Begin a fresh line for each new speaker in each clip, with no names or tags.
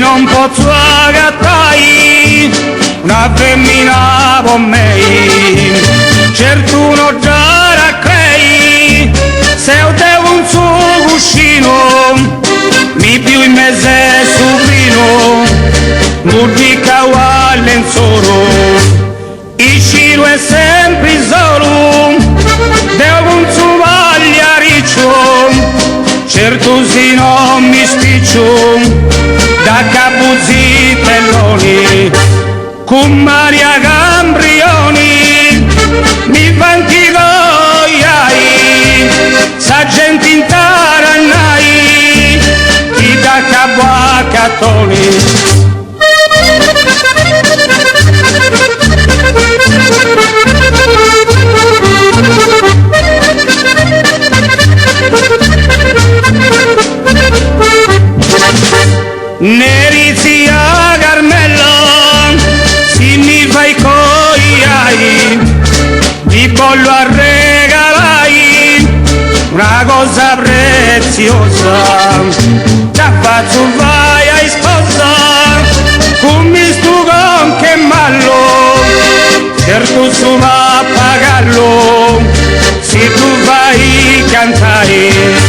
non posso agattare una femmina con me, certo non già raccrei, se io devo un suo cuscino, mi più in mezzo subino, musica uguale lenzuolo, il cielo è sempre solo, devo un suo vagliariccio, certo se non mi spiccio, da capuzzi telloni, con Maria Gambrioni, mi vanti goiai, sa gente in tarannai, chi da capo a cattoni. Nerizia Carmelo, se mi fai cogliai, ti voglio a regalai una cosa preziosa, da faccio vai a sposare, come stu con che mallo, certo su va a pagarlo, se tu vai cantare.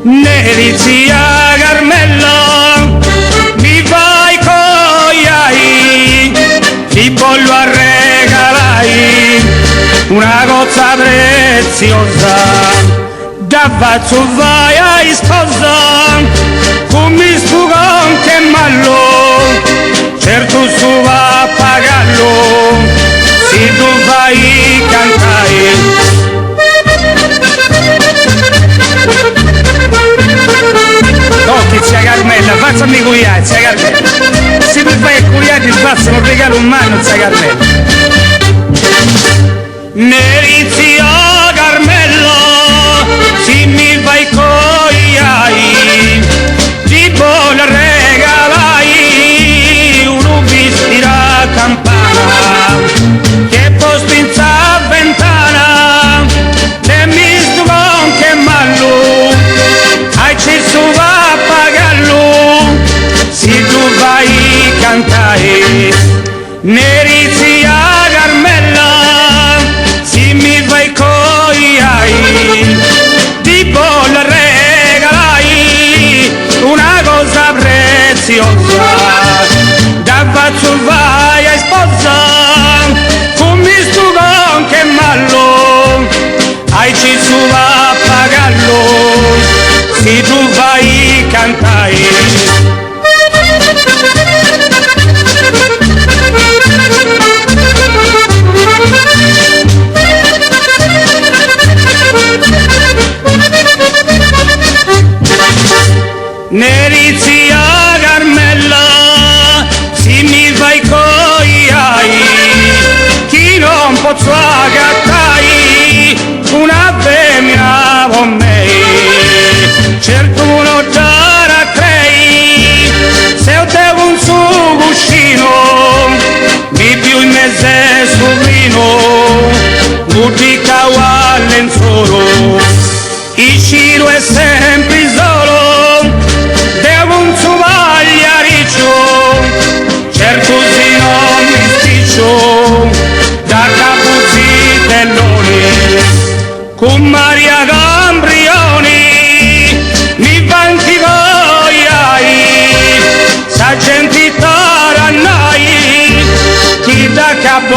Nerizia Carmelo, ti voglio a regalare una cosa preziosa, da faccio vai a sposare, come stu con che mallo, certo su va a pagarlo, se tu vai cantare. No, che zia Carmella, faccami cugliare, zia Carmella. Se mi fai cugliare ti faccio un regalo umano, zia Carmella. Nerizia Carmella, se mi fai cugliare, ti voglio regalare uno vestito a campana, che posto in ventana, e mi sto con che mallo, hai cesso va a pagarlo, se tu vai cantare. Nerizia Carmella, se mi fai cogliai, ti voglio regalare una cosa preziosa, da faccio vai a sposare, come stu con che mallo, hai cesso va a pagarlo, se tu vai cantare. Nerizia Carmella, se mi fai cogliai, chi non posso agattare una femmina con me, certo non già raccrei, se io devo un suo cuscino, mi più in mezzo subino, musica uguale lenzuolo, il cielo è sempre solo, devo un suo vagliariccio, certo se non mi spiccio, da capuzzi telloni, con Maria Gambrioni, mi vanti goiai, sa gente tarannai, chi da capo